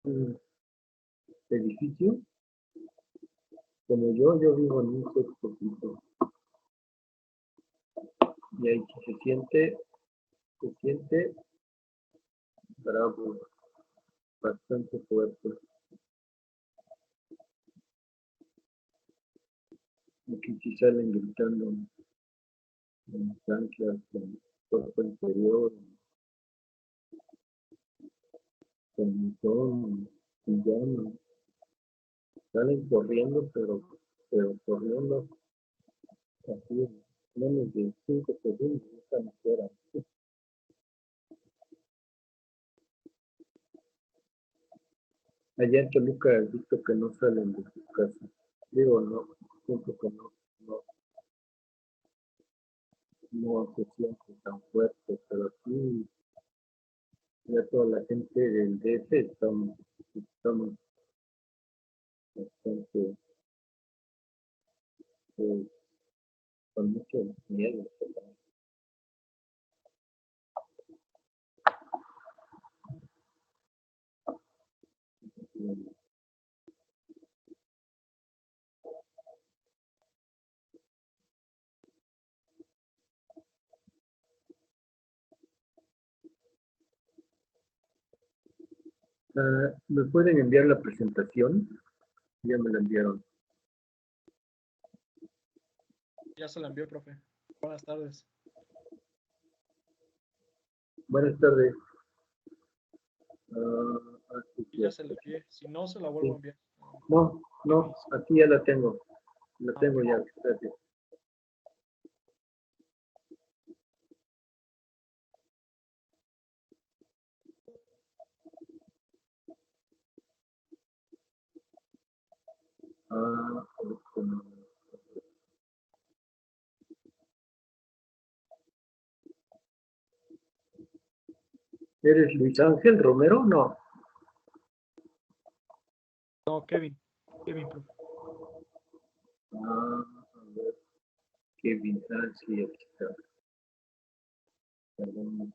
un edificio, como yo vivo en un sexto piso, y ahí se siente bravo, bastante fuerte. Aquí sí salen gritando en chanclas, con cuerpo interior, con montón, pijama. Salen corriendo, pero corriendo así en menos de 5 segundos, ya están afuera. Allá en Toluca he visto que no salen de su casa. Digo, no, siento que no se siente tan fuerte, pero aquí ya toda la gente del DF estamos bastante eh, con mucho miedo. ¿Me pueden enviar la presentación? Ya me la enviaron. Ya se la envió, profe. Buenas tardes. Buenas tardes. Ya se la envié. Si no, se la vuelvo a enviar. No, aquí ya la tengo. La tengo Okay. ya. Gracias. ¿Eres Luis Ángel Romero? No. No, Kevin, profe. A ver, Kevin. Sí, aquí está. Perdón,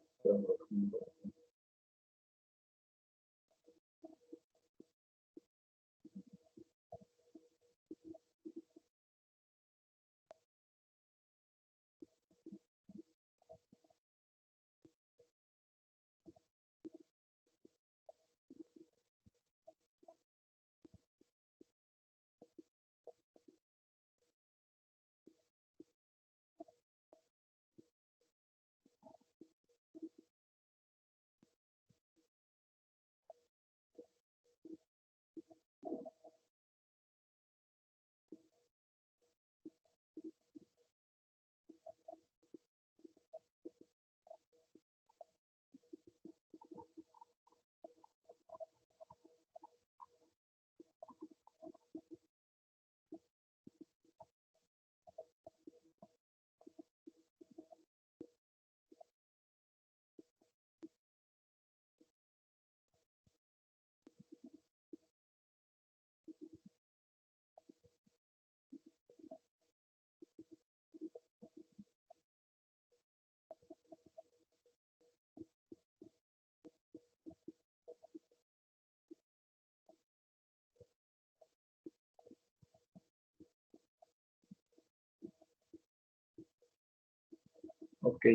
ok.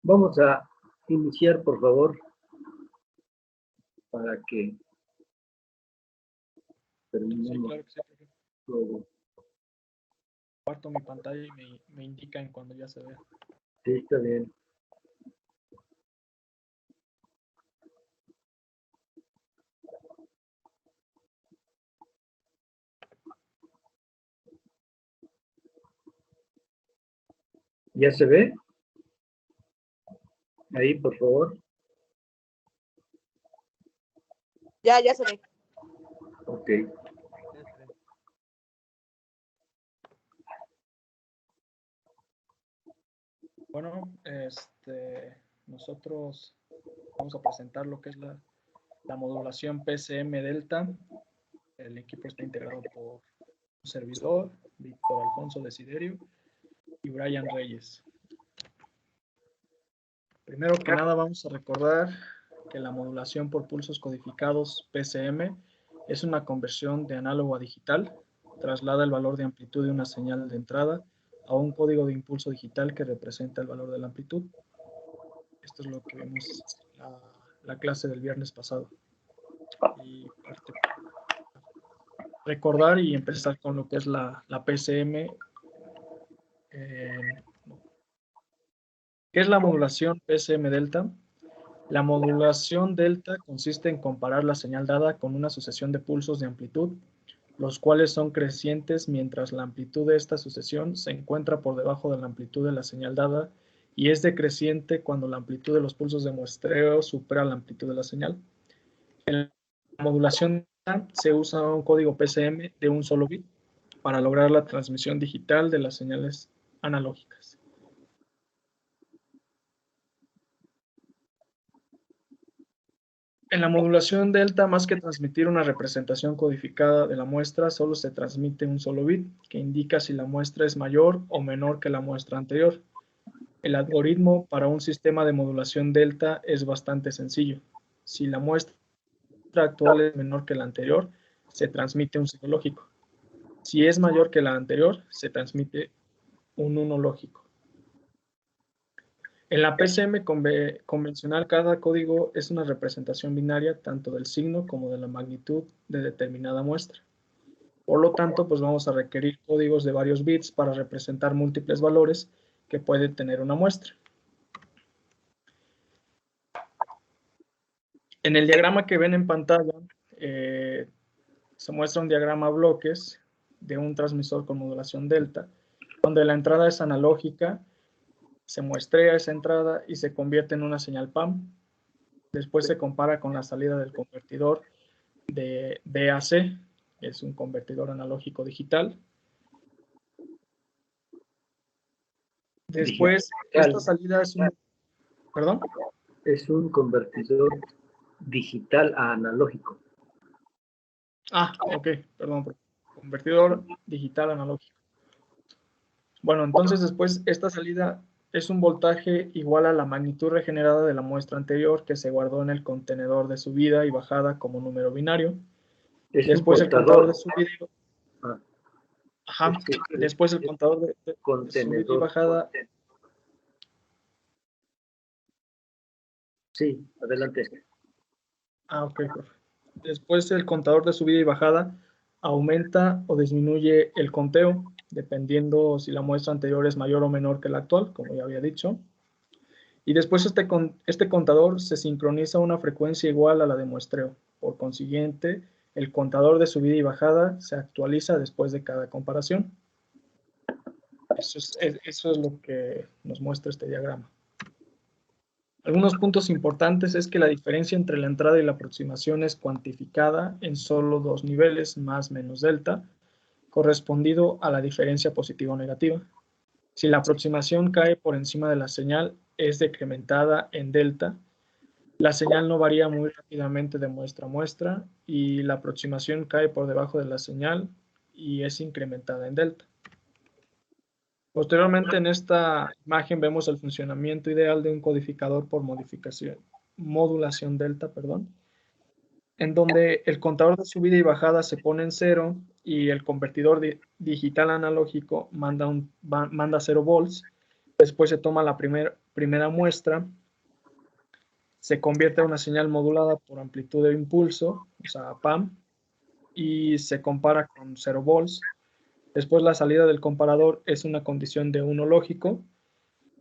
Vamos a iniciar, por favor, para que terminemos. Sí, claro que sí, profe. Todo. Comparto mi pantalla y me indican cuando ya se vea. Sí, está bien. ¿Ya se ve? Ahí, por favor. Ya se ve. Ok. Bueno, nosotros vamos a presentar lo que es la modulación PCM Delta. El equipo está integrado por un servidor, Víctor Alfonso Desiderio y Brian Reyes. Primero que nada vamos a recordar que la modulación por pulsos codificados PCM es una conversión de análogo a digital, traslada el valor de amplitud de una señal de entrada a un código de impulso digital que representa el valor de la amplitud. Esto es lo que vimos la clase del viernes pasado. Y recordar y empezar con lo que es la PCM. ¿Qué es la modulación PCM delta? La modulación delta consiste en comparar la señal dada con una sucesión de pulsos de amplitud, los cuales son crecientes mientras la amplitud de esta sucesión se encuentra por debajo de la amplitud de la señal dada y es decreciente cuando la amplitud de los pulsos de muestreo supera la amplitud de la señal. En la modulación se usa un código PCM de un solo bit para lograr la transmisión digital de las señales analógicas. En la modulación delta, más que transmitir una representación codificada de la muestra, solo se transmite un solo bit, que indica si la muestra es mayor o menor que la muestra anterior. El algoritmo para un sistema de modulación delta es bastante sencillo. Si la muestra actual es menor que la anterior, se transmite un cero lógico. Si es mayor que la anterior, se transmite un 1 lógico. En la PCM convencional, cada código es una representación binaria tanto del signo como de la magnitud de determinada muestra. Por lo tanto, pues vamos a requerir códigos de varios bits para representar múltiples valores que puede tener una muestra. En el diagrama que ven en pantalla, se muestra un diagrama a bloques de un transmisor con modulación delta, donde la entrada es analógica, se muestrea esa entrada y se convierte en una señal PAM. Después se compara con la salida del convertidor de DAC, es un convertidor analógico digital. Después, esta salida es un... ¿Perdón? Es un convertidor digital a analógico. Ah, ok, perdón. Convertidor digital analógico. Bueno, entonces después esta salida es un voltaje igual a la magnitud regenerada de la muestra anterior que se guardó en el contenedor de subida y bajada como número binario. Después el contador de subida y... Ajá. Después el contador de subida y bajada... Sí, adelante. Ah, ok, perfecto. Después el contador de subida y bajada aumenta o disminuye el conteo, dependiendo si la muestra anterior es mayor o menor que la actual, como ya había dicho. Y después este contador se sincroniza a una frecuencia igual a la de muestreo. Por consiguiente, el contador de subida y bajada se actualiza después de cada comparación. Eso es lo que nos muestra este diagrama. Algunos puntos importantes es que la diferencia entre la entrada y la aproximación es cuantificada en solo dos niveles, más menos delta, correspondido a la diferencia positiva o negativa. Si la aproximación cae por encima de la señal, es decrementada en delta. La señal no varía muy rápidamente de muestra a muestra y la aproximación cae por debajo de la señal y es incrementada en delta. Posteriormente, en esta imagen vemos el funcionamiento ideal de un codificador por modulación delta, en donde el contador de subida y bajada se pone en 0 y el convertidor digital analógico manda 0 volts. Después se toma la primera muestra, se convierte en una señal modulada por amplitud de impulso, o sea, PAM, y se compara con 0 volts. Después la salida del comparador es una condición de 1 lógico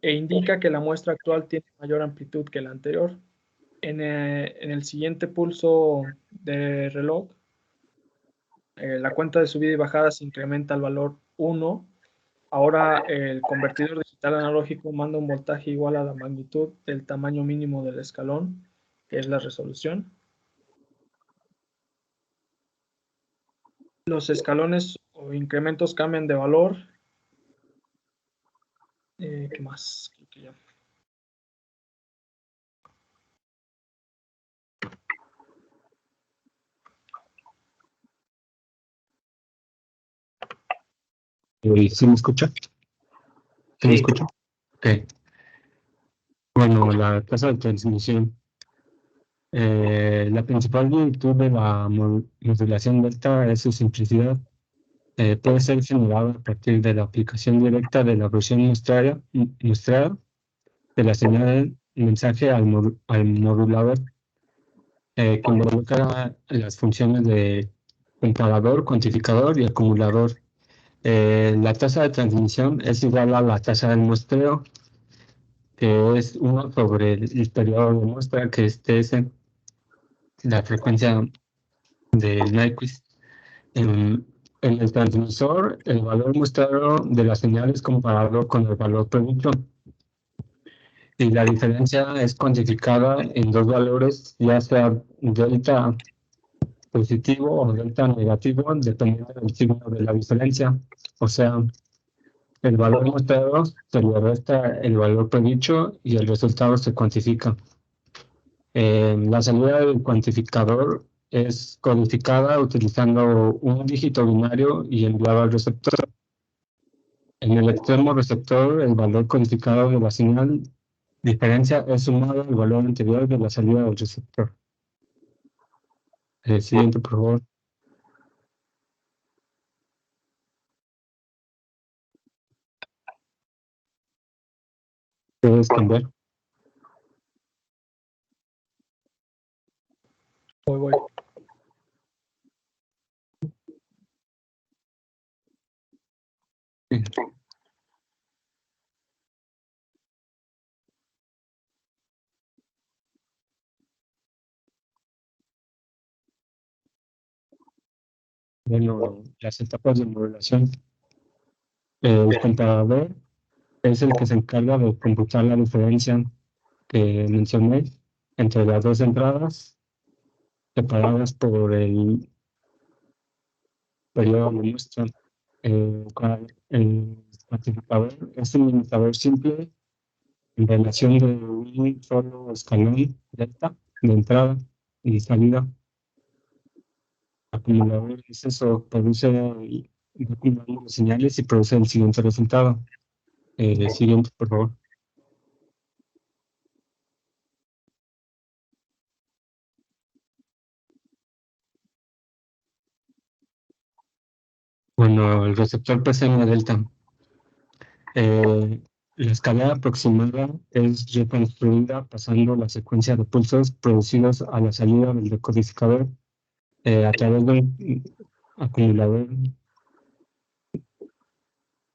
e indica que la muestra actual tiene mayor amplitud que la anterior. En el siguiente pulso de reloj, la cuenta de subida y bajada se incrementa al valor 1. Ahora el convertidor digital analógico manda un voltaje igual a la magnitud del tamaño mínimo del escalón, que es la resolución. Los escalones o incrementos cambian de valor. ¿Qué más? Creo que ya. ¿Sí me escucha? ¿Sí me escucha? Ok. Bueno, la tasa de transmisión La principal virtud de la modulación delta es su simplicidad. Puede ser generada a partir de la aplicación directa de la versión muestrada de la señal mensaje al modulador, que involucra las funciones de comparador, cuantificador y acumulador. La tasa de transmisión es igual a la tasa del muestreo, que es 1 sobre el periodo de muestra, que es TS, la frecuencia del Nyquist. En el transmisor, el valor muestrado de la señal es comparado con el valor predicto, y la diferencia es cuantificada en dos valores, ya sea delta positivo o delta negativo, dependiendo del signo de la diferencia. O sea, el valor muestrado se le resta el valor predicho y el resultado se cuantifica. La salida del cuantificador es codificada utilizando un dígito binario y enviado al receptor. En el extremo receptor, el valor codificado de la señal diferencia es sumado al valor anterior de la salida del receptor. Siguiente, por favor. Puedes cambiar. Voy. Sí. Bueno, las etapas de modulación. El comparador es el que se encarga de computar la diferencia que mencioné entre las dos entradas separadas por el periodo de muestra. El cuantificador es un limitador simple en relación de un solo escalón delta de entrada y salida. Acumulador es eso, produce va acumulando las señales y produce el siguiente resultado. Siguiente, por favor. Bueno, el receptor PCM delta. La escala aproximada es reconstruida pasando la secuencia de pulsos producidos a la salida del decodificador a través de un acumulador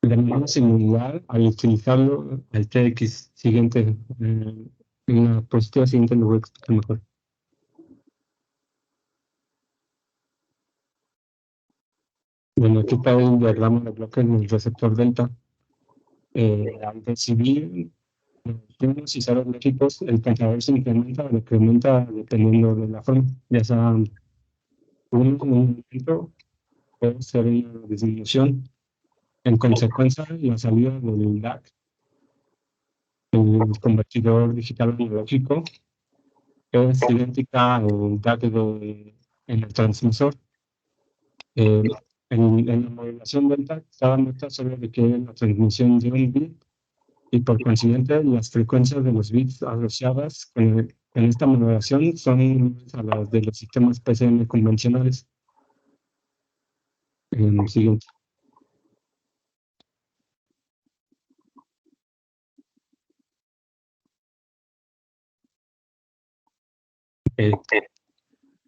de manera similar al utilizarlo al TX. Siguiente, en la diapositiva siguiente lo voy a explicar mejor. Bueno, aquí está el diagrama de bloques del receptor delta. Al recibir unos y ceros lógicos, el contador se incrementa o decrementa dependiendo de la forma, ya sea un aumento o ser una disminución. En consecuencia, la salida del DAC, el convertidor digital analógico, es idéntica al DAC en el transmisor. En la modulación del DAC, cada nota solo requiere la transmisión de un bit, y por consiguiente las frecuencias de los bits asociadas con esta modulación son iguales a las de los sistemas PCM convencionales. Siguiente.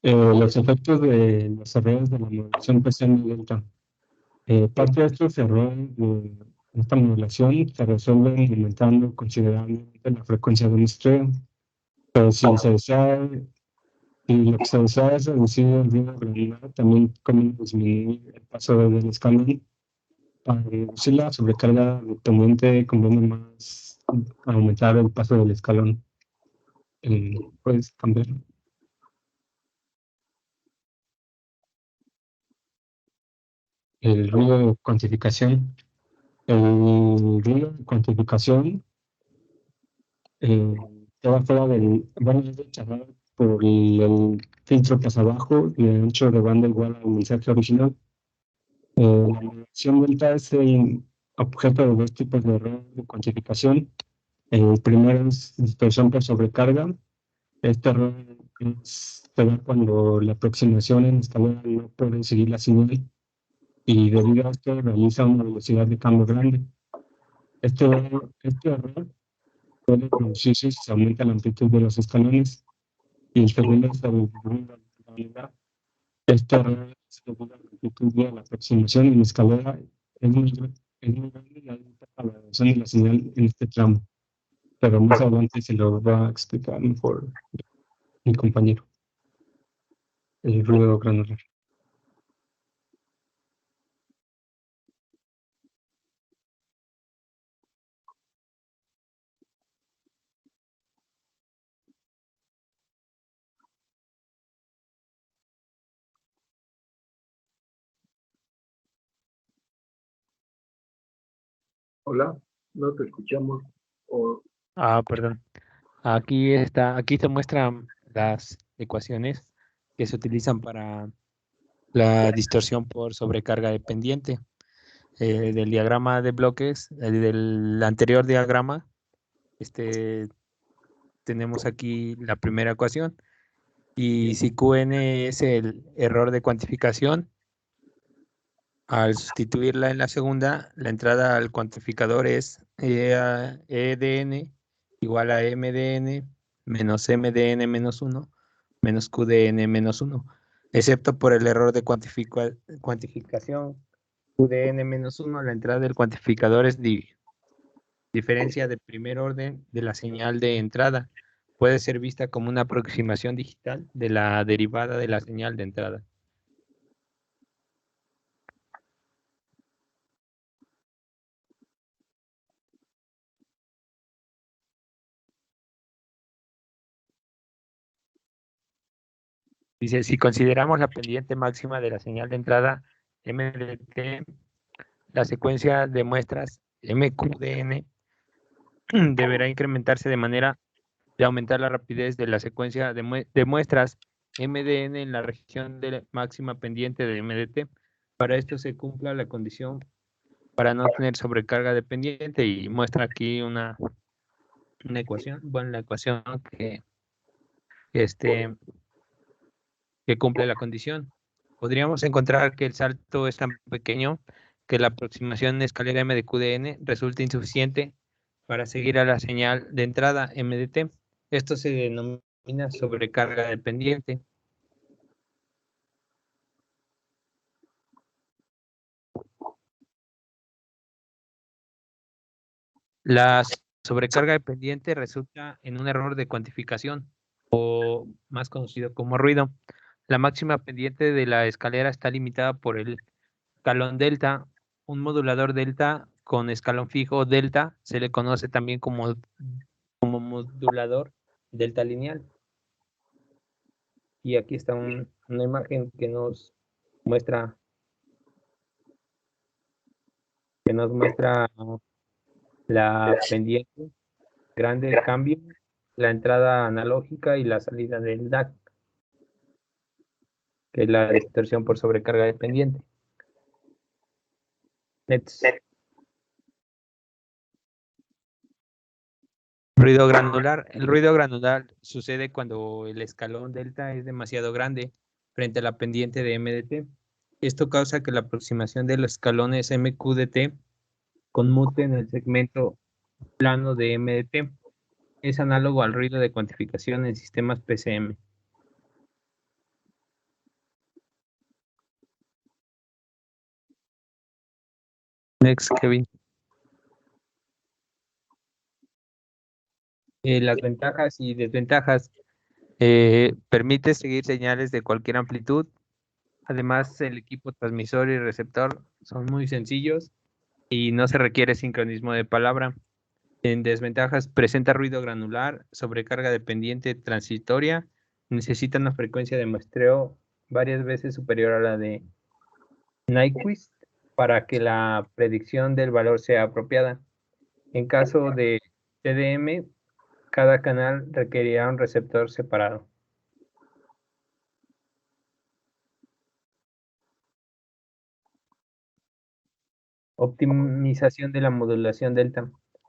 Los efectos de los errores de la modulación PCM delta. Parte de estos errores de esta modulación se resuelven aumentando considerablemente la frecuencia de muestreo, pero si lo que se desea es reducir el ruido granular, también conviene disminuir el paso del escalón. Para reducir la sobrecarga dependiente conviene más aumentar el paso del escalón. Puedes cambiar. El ruido de cuantificación. El ruido de cuantificación queda fuera del, bueno, es rechazado por el filtro paso abajo y el ancho de banda igual al mensaje original. La modulación delta es el objeto de dos tipos de error de cuantificación. El primero es dispersión por sobrecarga. Este error se da cuando la aproximación en escalera no puede seguir la señal y debido a esto realiza una velocidad de cambio grande. Este error puede producirse si se aumenta la amplitud de los escalones y el segundo es la vulnerabilidad. Este error es debido a la amplitud de la aproximación en escalera es muy grande y aumenta la variación de la señal en este tramo, pero más adelante se lo va a explicar mejor mi compañero. El ruido granular. Hola, no te escuchamos. O, Perdón. Aquí se muestran las ecuaciones que se utilizan para la distorsión por sobrecarga dependiente. Del diagrama de bloques, del anterior diagrama, tenemos aquí la primera ecuación. Y si Qn es el error de cuantificación, al sustituirla en la segunda, la entrada al cuantificador es EDN igual a MDN menos MDN menos 1 menos QDN menos 1, excepto por el error de cuantificación QDN menos 1, la entrada del cuantificador es diferencia de primer orden de la señal de entrada. Puede ser vista como una aproximación digital de la derivada de la señal de entrada. Dice, si consideramos la pendiente máxima de la señal de entrada MDT, la secuencia de muestras MQDN deberá incrementarse de manera de aumentar la rapidez de la secuencia de muestras MDN en la región de máxima pendiente de MDT. Para esto se cumpla la condición para no tener sobrecarga de pendiente y muestra aquí una ecuación, bueno, la ecuación que cumple la condición. Podríamos encontrar que el salto es tan pequeño que la aproximación en escalera M de QDN resulta insuficiente para seguir a la señal de entrada MDT. Esto se denomina sobrecarga dependiente. La sobrecarga dependiente resulta en un error de cuantificación, o más conocido como ruido. La máxima pendiente de la escalera está limitada por el escalón delta. Un modulador delta con escalón fijo delta se le conoce también como modulador delta lineal. Y aquí está una imagen que nos muestra la pendiente grande de cambio, la entrada analógica y la salida del DAC, que es la distorsión por sobrecarga dependiente. Ruido granular. El ruido granular sucede cuando el escalón delta es demasiado grande frente a la pendiente de MDT. Esto causa que la aproximación de los escalones MQDT conmute en el segmento plano de MDT. Es análogo al ruido de cuantificación en sistemas PCM. Next, Kevin. Las ventajas y desventajas. Permite seguir señales de cualquier amplitud. Además, el equipo transmisor y receptor son muy sencillos y no se requiere sincronismo de palabra. En desventajas, presenta ruido granular, sobrecarga dependiente transitoria, necesita una frecuencia de muestreo varias veces superior a la de Nyquist para que la predicción del valor sea apropiada. En caso de TDM, cada canal requerirá un receptor separado. Optimización de la modulación delta.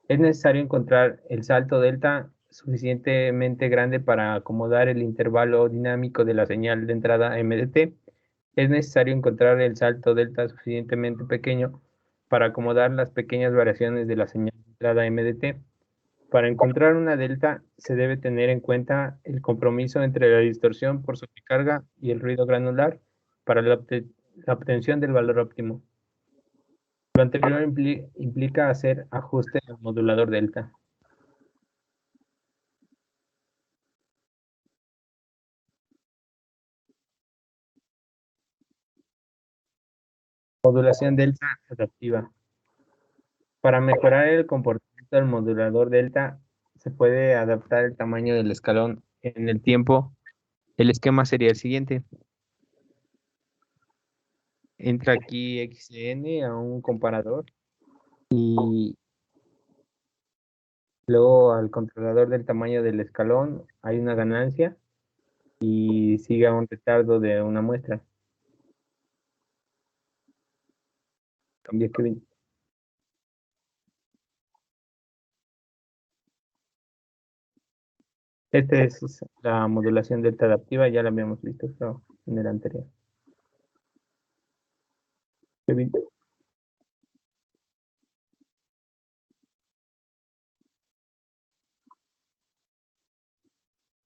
Es necesario encontrar el salto delta suficientemente grande para acomodar el intervalo dinámico de la señal de entrada MDT, es necesario encontrar el salto delta suficientemente pequeño para acomodar las pequeñas variaciones de la señal de entrada MDT. Para encontrar una delta, se debe tener en cuenta el compromiso entre la distorsión por sobrecarga y el ruido granular para la obtención del valor óptimo. Lo anterior implica hacer ajuste al modulador delta. Modulación delta adaptiva. Para mejorar el comportamiento del modulador delta, se puede adaptar el tamaño del escalón en el tiempo. El esquema sería el siguiente. Entra aquí XN a un comparador y luego al controlador del tamaño del escalón hay una ganancia y sigue a un retardo de una muestra. Cambia Kevin. Esta es la modulación delta adaptiva, ya la habíamos visto creo, en el anterior. Kevin.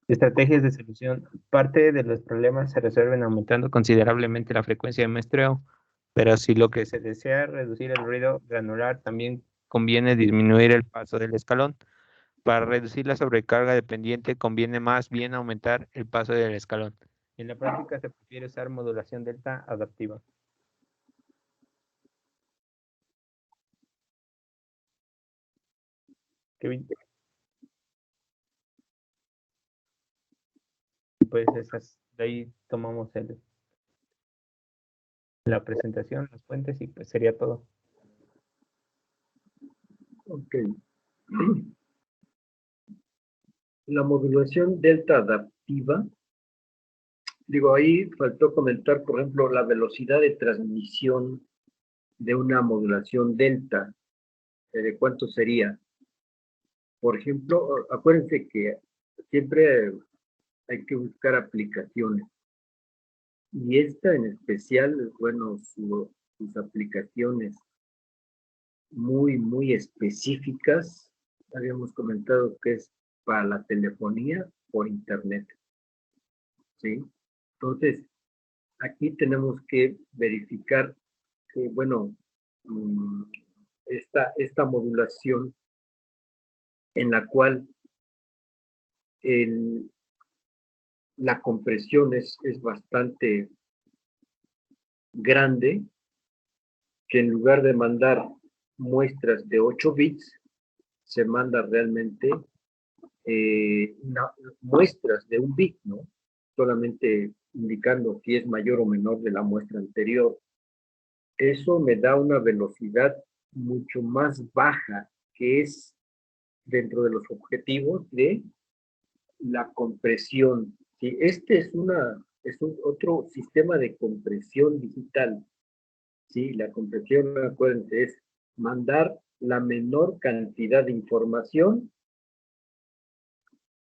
Estrategias de solución. Parte de los problemas se resuelven aumentando considerablemente la frecuencia de muestreo, pero si lo que se desea es reducir el ruido granular, también conviene disminuir el paso del escalón. Para reducir la sobrecarga dependiente, conviene más bien aumentar el paso del escalón. En la práctica se prefiere usar modulación delta adaptiva. Kevin. Pues de ahí tomamos la presentación, las fuentes y pues sería todo. Ok. La modulación delta adaptiva, digo, ahí faltó comentar, por ejemplo, la velocidad de transmisión de una modulación delta. ¿De cuánto sería? Por ejemplo, acuérdense que siempre hay que buscar aplicaciones. Y esta en especial, bueno, sus aplicaciones muy específicas. Habíamos comentado que es para la telefonía por internet. ¿Sí? Entonces, aquí tenemos que verificar que, bueno, esta modulación en la cual la compresión es bastante grande, que en lugar de mandar muestras de 8 bits, se manda realmente muestras de 1 bit, ¿no? Solamente indicando si es mayor o menor de la muestra anterior. Eso me da una velocidad mucho más baja, que es dentro de los objetivos de la compresión. ¿Sí? Este es otro sistema de compresión digital. ¿Sí? La compresión, acuérdense, es mandar la menor cantidad de información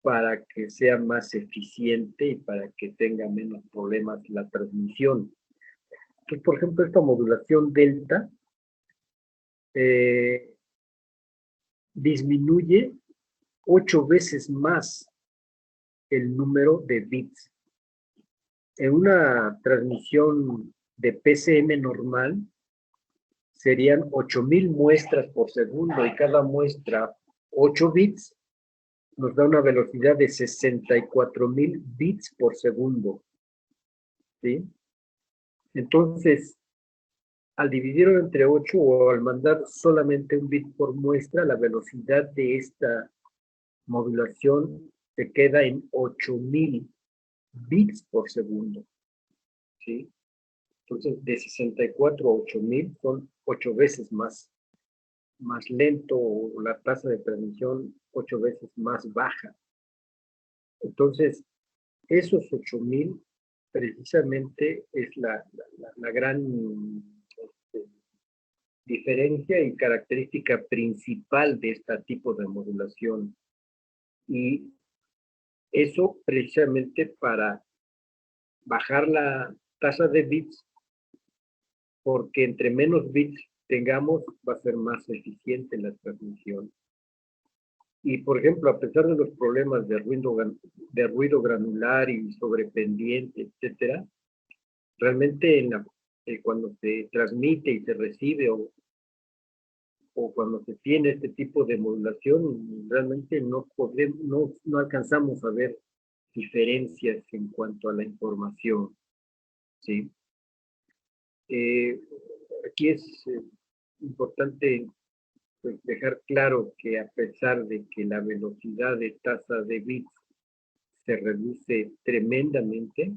para que sea más eficiente y para que tenga menos problemas la transmisión. Entonces, por ejemplo, esta modulación delta disminuye 8 veces más el número de bits. En una transmisión de PCM normal serían 8,000 muestras por segundo y cada muestra 8 bits nos da una velocidad de 64,000 bits por segundo. ¿Sí? Entonces, al dividirlo entre 8 o al mandar solamente 1 bit por muestra, la velocidad de esta modulación se queda en 8,000 bits por segundo. ¿Sí? Entonces, de 64 a 8,000 son 8 veces más lento, o la tasa de transmisión 8 veces más baja. Entonces, esos 8,000 precisamente es la gran diferencia y característica principal de este tipo de modulación Y eso precisamente para bajar la tasa de bits, porque entre menos bits tengamos, va a ser más eficiente la transmisión. Y, por ejemplo, a pesar de los problemas de ruido granular y sobrependiente, etcétera, realmente cuando se transmite y se recibe o cuando se tiene este tipo de modulación, realmente no alcanzamos a ver diferencias en cuanto a la información, ¿sí? Aquí es importante pues, dejar claro que a pesar de que la velocidad de tasa de bits se reduce tremendamente,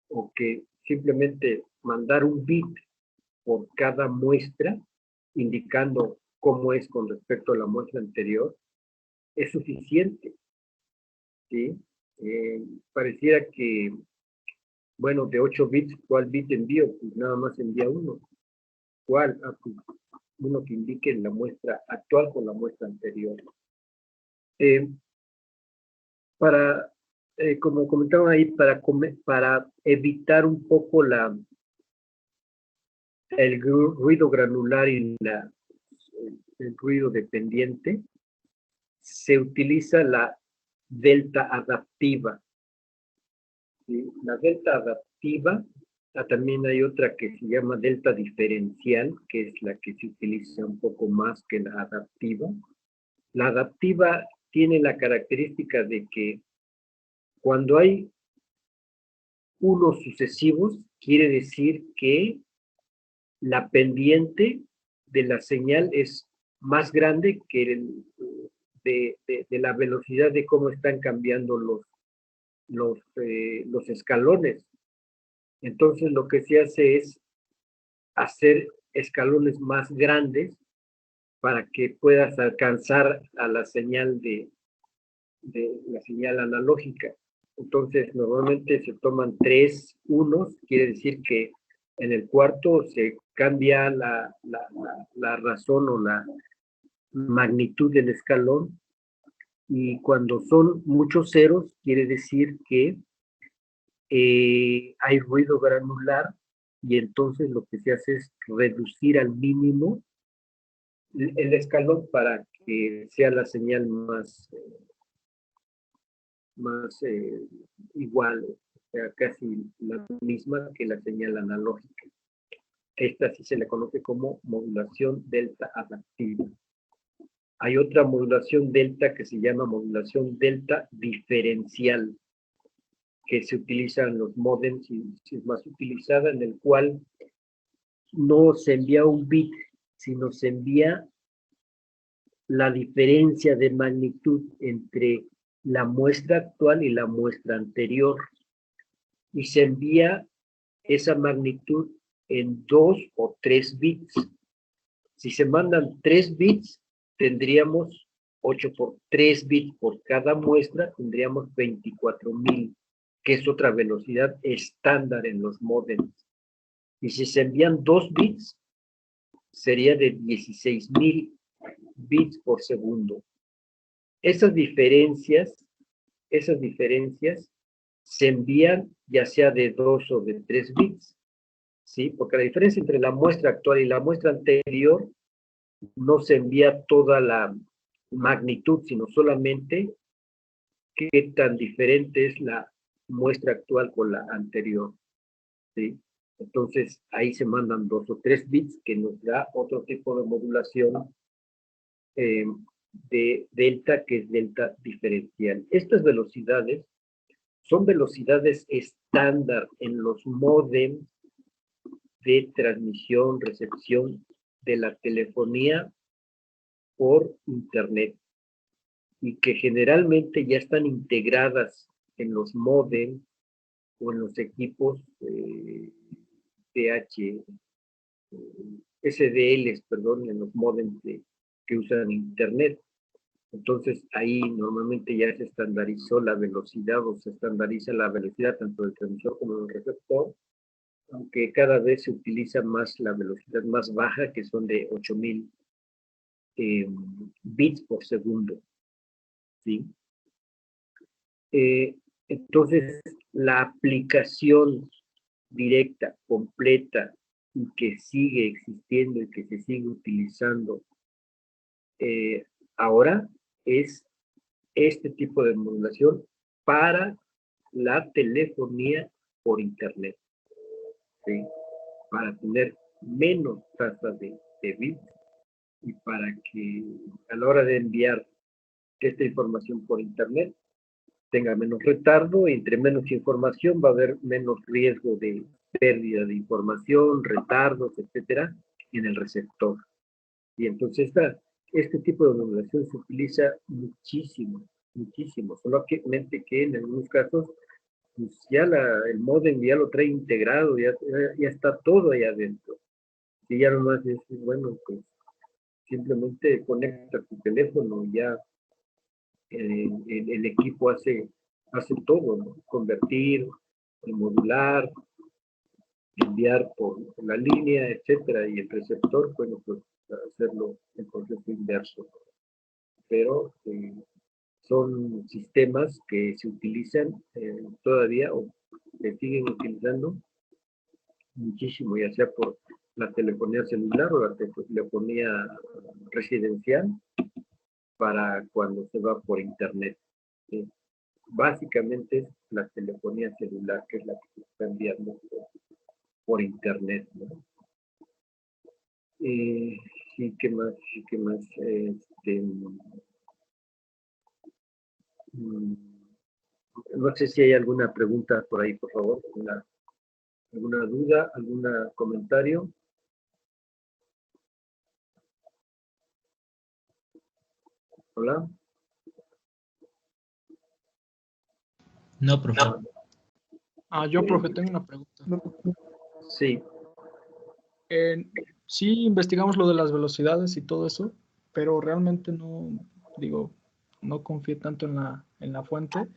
o que simplemente mandar un bit por cada muestra, indicando cómo es con respecto a la muestra anterior, es suficiente, ¿sí? Pareciera que, bueno, de 8 bits, ¿cuál bit envío? Pues nada más envía uno. ¿Cuál? Ah, pues, uno que indique la muestra actual con la muestra anterior. Como comentaban ahí, para evitar un poco el ruido granular y el ruido dependiente, se utiliza la delta adaptiva. ¿Sí? La delta adaptiva, también hay otra que se llama delta diferencial, que es la que se utiliza un poco más que la adaptiva. La adaptiva tiene la característica de que cuando hay unos sucesivos, quiere decir que la pendiente de la señal es más grande que de la velocidad de cómo están cambiando los escalones. Entonces lo que se hace es hacer escalones más grandes para que puedas alcanzar a la señal de la señal analógica. Entonces normalmente se toman 3 unos, quiere decir que en el cuarto se cambia la razón o la magnitud del escalón, y cuando son muchos ceros quiere decir que hay ruido granular, y entonces lo que se hace es reducir al mínimo el escalón para que sea la señal más igual, o sea, casi la misma que la señal analógica. Esta sí se le conoce como modulación delta adaptiva. Hay otra modulación delta que se llama modulación delta diferencial, que se utiliza en los modems y es más utilizada, en el cual no se envía un bit, sino se envía la diferencia de magnitud entre la muestra actual y la muestra anterior, y se envía esa magnitud en 2 o 3 bits. Si se mandan 3 bits, tendríamos 8 por 3 bits por cada muestra, tendríamos 24,000, que es otra velocidad estándar en los modems. Y si se envían 2 bits, sería de 16,000 bits por segundo. Esas diferencias se envían ya sea de 2 o de 3 bits, ¿sí? Porque la diferencia entre la muestra actual y la muestra anterior no se envía toda la magnitud, sino solamente qué tan diferente es la muestra actual con la anterior, ¿sí? Entonces, ahí se mandan 2 o 3 bits, que nos da otro tipo de modulación de delta, que es delta diferencial. Estas velocidades son velocidades estándar en los módems de transmisión, recepción de la telefonía por Internet, y que generalmente ya están integradas en los módems o en los equipos SDLs, perdón, en los módems que usan Internet. Entonces ahí normalmente ya se estandarizó la velocidad, o se estandariza la velocidad tanto del transmisor como del receptor, aunque cada vez se utiliza más la velocidad más baja, que son de 8,000 bits por segundo, ¿sí? Entonces, la aplicación directa, completa, y que sigue existiendo y que se sigue utilizando ahora es este tipo de modulación para la telefonía por internet, ¿sí? Para tener menos tasas de bits y para que a la hora de enviar esta información por internet tenga menos retardo, y entre menos información va a haber menos riesgo de pérdida de información, retardos, etcétera, en el receptor. Y entonces este tipo de modulación se utiliza muchísimo, muchísimo, solamente que en algunos casos pues ya el módem ya lo trae integrado, ya está todo ahí adentro. Y ya nomás es, bueno, pues simplemente conecta tu teléfono y ya el equipo hace todo, ¿no? Convertir, modular, enviar por la línea, etcétera, y el receptor, bueno, pues hacerlo en proceso inverso. Pero son sistemas que se utilizan todavía o se siguen utilizando muchísimo, ya sea por la telefonía celular o la telefonía residencial, para cuando se va por internet. ¿Sí? Básicamente es la telefonía celular, que es la que se está enviando por internet, ¿no? Sí, ¿qué más? Sí, ¿qué más? No sé si hay alguna pregunta por ahí, por favor. ¿Alguna duda? ¿Algún comentario? Hola. No, profe. Yo, profe, tengo una pregunta. Sí. Sí, investigamos lo de las velocidades y todo eso, pero realmente no confié tanto en la fuente,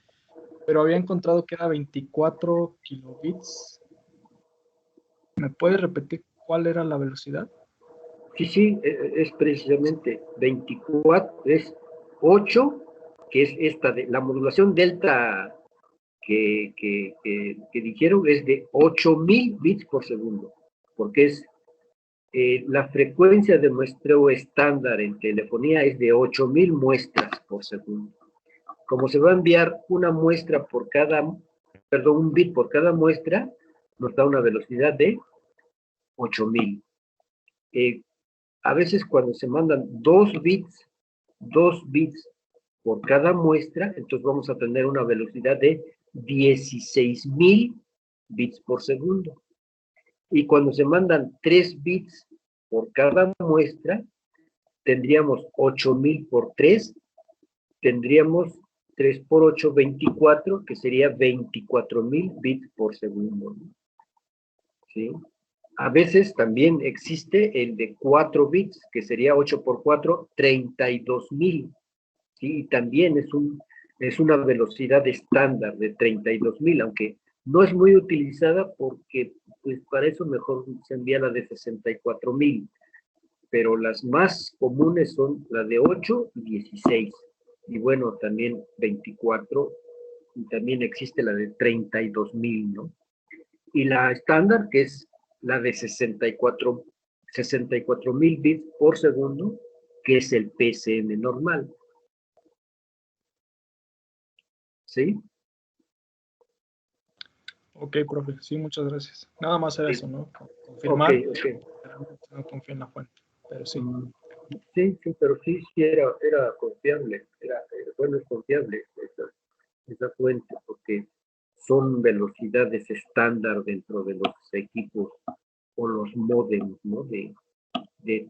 pero había encontrado que era 24 kilobits. ¿Me puede repetir cuál era la velocidad? Sí, es precisamente 24, es 8, que es esta de la modulación delta que dijeron, es de 8000 bits por segundo, porque es la frecuencia de muestreo estándar en telefonía es de 8000 muestras por segundo. Como se va a enviar una muestra por un bit por cada muestra, nos da una velocidad de 8000. A veces cuando se mandan 2 bits por cada muestra, entonces vamos a tener una velocidad de 16000 bits por segundo. Y cuando se mandan 3 bits por cada muestra, tendríamos 8000 por 3, tendríamos 3 por 8, 24, que sería 24000 bits por segundo. ¿Sí? A veces también existe el de 4 bits, que sería 8 por 4, 32000. ¿Sí? Y también es una velocidad estándar de 32000, aunque no es muy utilizada porque pues, para eso mejor se envía la de 64000. Pero las más comunes son la de 8 y 16. Y bueno, también 24, y también existe la de 32000, ¿no? Y la estándar, que es la de 64,000 bits por segundo, que es el PSM normal. ¿Sí? Ok, profe, sí, muchas gracias. Nada más era eso, ¿no? Confirmar. Okay. Realmente no confío en la fuente, pero sí. Sí, pero sí era confiable. Bueno, es confiable esa fuente, porque son velocidades estándar dentro de los equipos o los módems, ¿no? de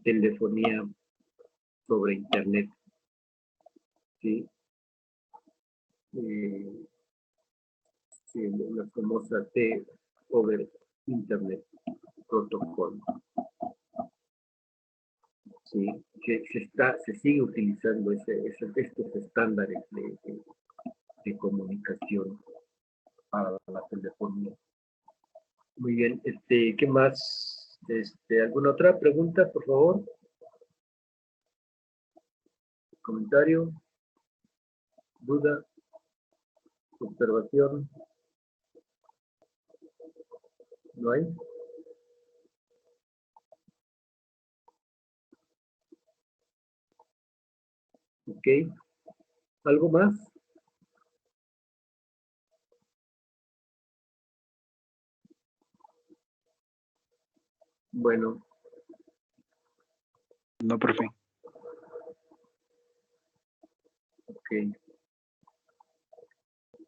telefonía sobre internet. ¿Sí? Sí, la famosa T over internet protocol. ¿Sí? Que se sigue utilizando estos estándares de comunicación para la telefonía. Muy bien, ¿qué más? ¿Alguna otra pregunta, por favor? ¿Comentario? ¿Duda? observación. ¿No hay? Ok. ¿Algo más? Bueno. No, profe. Ok.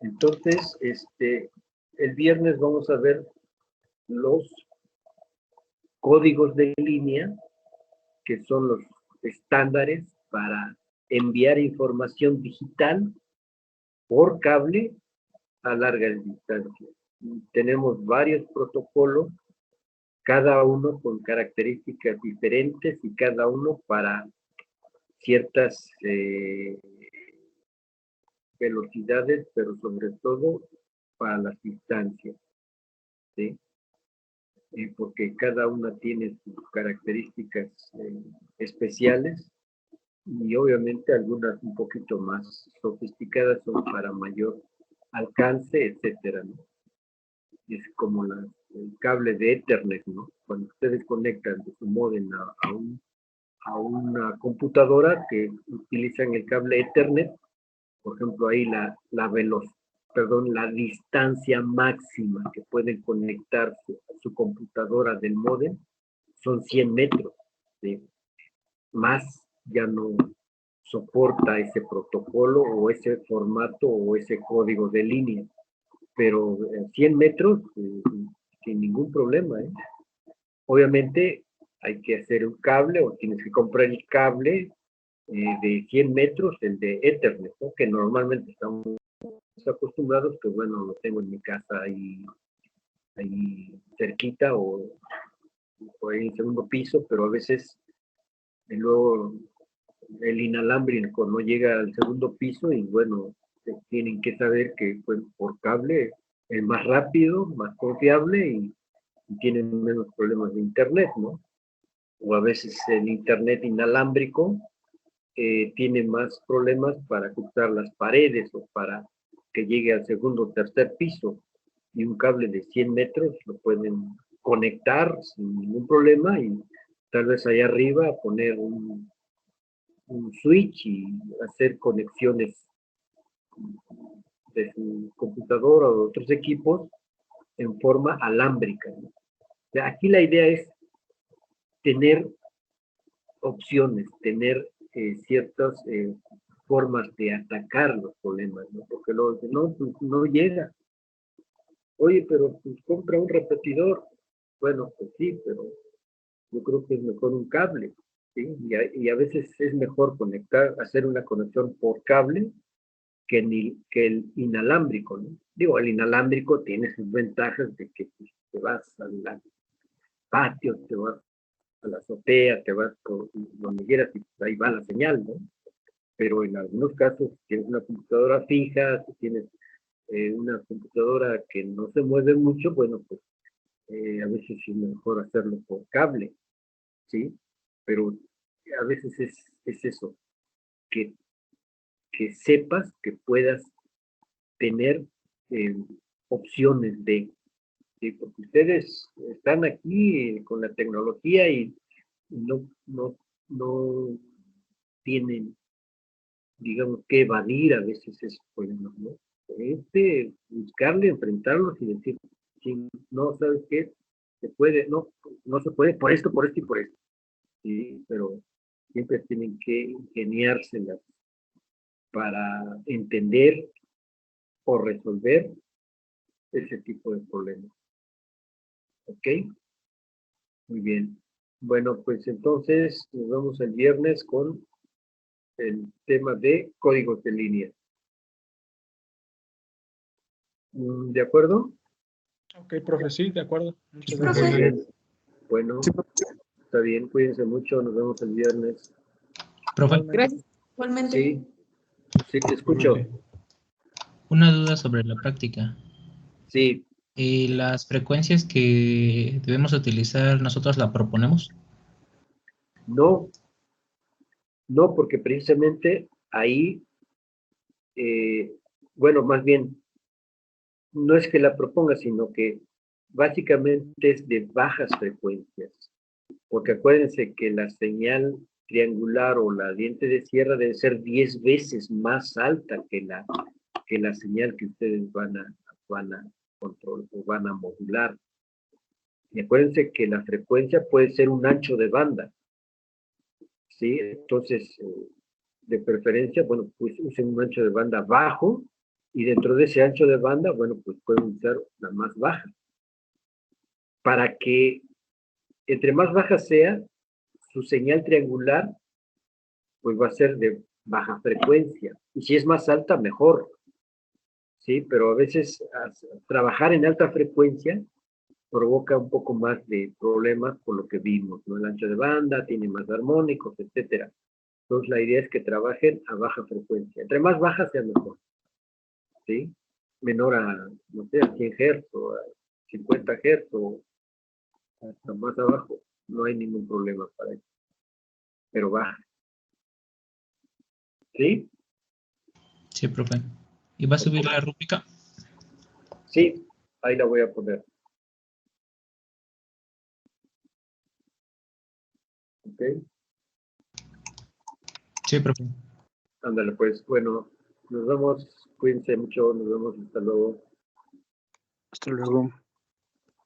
Entonces, el viernes vamos a ver los códigos de línea, que son los estándares para enviar información digital por cable a larga distancia. Tenemos varios protocolos, cada uno con características diferentes y cada uno para ciertas velocidades, pero sobre todo para las distancias, ¿sí? Porque cada una tiene sus características especiales y obviamente algunas un poquito más sofisticadas son para mayor alcance, etcétera, ¿no? Es como el cable de Ethernet, ¿no? Cuando ustedes conectan de su módem a una computadora que utilizan el cable Ethernet, por ejemplo, ahí la distancia máxima que pueden conectarse a su computadora del módem son 100 metros, ¿sí? Más ya no soporta ese protocolo o ese formato o ese código de línea, pero 100 metros sin ningún problema, ¿eh? Obviamente hay que hacer un cable o tienes que comprar el cable de 100 metros, el de Ethernet, ¿no? Que normalmente estamos acostumbrados, que bueno, lo tengo en mi casa ahí cerquita o ahí en el segundo piso, pero a veces luego el inalámbrico no llega al segundo piso y bueno, tienen que saber que pues, por cable es más rápido, más confiable y tienen menos problemas de internet, ¿no? O a veces el internet inalámbrico tiene más problemas para cruzar las paredes o para que llegue al segundo o tercer piso. Y un cable de 100 metros lo pueden conectar sin ningún problema y tal vez allá arriba poner un switch y hacer conexiones de su computadora o de otros equipos en forma alámbrica, ¿no? O sea, aquí la idea es tener opciones, tener ciertas formas de atacar los problemas, ¿no? Porque luego dicen, no, pues no llega. Oye, pero pues compra un repetidor. Bueno, pues sí, pero yo creo que es mejor un cable, ¿sí? Y a veces es mejor hacer una conexión por cable que el inalámbrico, ¿no? Digo, el inalámbrico tiene sus ventajas de que pues, te vas al patio, te vas a la azotea, te vas por donde quieras y pues, ahí va la señal, ¿no? Pero en algunos casos, si tienes una computadora fija, si tienes una computadora que no se mueve mucho, bueno, pues a veces es mejor hacerlo por cable, ¿sí? Pero a veces es eso, que, que sepas que puedas tener eh, opciones ¿sí? Porque ustedes están aquí con la tecnología y no tienen, digamos, que evadir a veces esos problemas, ¿no? Buscarle, enfrentarlos y decir, si no sabes qué, se puede, no se puede por esto y por esto. Sí, pero siempre tienen que ingeniárselas para entender o resolver ese tipo de problemas. ¿Ok? Muy bien. Bueno, pues entonces nos vemos el viernes con el tema de códigos de línea. ¿De acuerdo? Ok, profe, sí, de acuerdo. Muchas profe. gracias. Muy bien. Bueno, está bien, cuídense mucho, nos vemos el viernes. Profe, Gracias. Igualmente. Sí, sí te escucho. una duda sobre la práctica. Sí, ¿Las frecuencias que debemos utilizar nosotros la proponemos? no, porque precisamente ahí, bueno, más bien, no es que la proponga, sino que básicamente es de bajas frecuencias. Porque acuérdense que la señal triangular o la diente de sierra debe ser 10 veces más alta que la señal que ustedes van a controlar o van a modular. Y acuérdense que la frecuencia puede ser un ancho de banda, ¿sí? Entonces, de preferencia, bueno, pues usen un ancho de banda bajo y dentro de ese ancho de banda, bueno, pues pueden usar la más baja. Para que entre más baja sea, su señal triangular, pues va a ser de baja frecuencia. Y si es más alta, mejor. ¿Sí? Pero a veces trabajar en alta frecuencia provoca un poco más de problemas por lo que vimos, ¿no? El ancho de banda tiene más armónicos, etcétera. Entonces la idea es que trabajen a baja frecuencia. Entre más baja sea mejor. ¿Sí? Menor a, no sé, a 100 Hz o a 50 Hz o hasta más abajo. No hay ningún problema para eso. Pero baja. ¿Sí? Sí, profe. ¿Y va a subir la rúbrica? Sí, ahí la voy a poner. ¿Ok? Sí, profe. Ándale, pues, bueno, nos vemos, cuídense mucho, nos vemos, hasta luego. Hasta luego.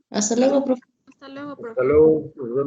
Hasta luego, profe. Hasta luego, nos vemos.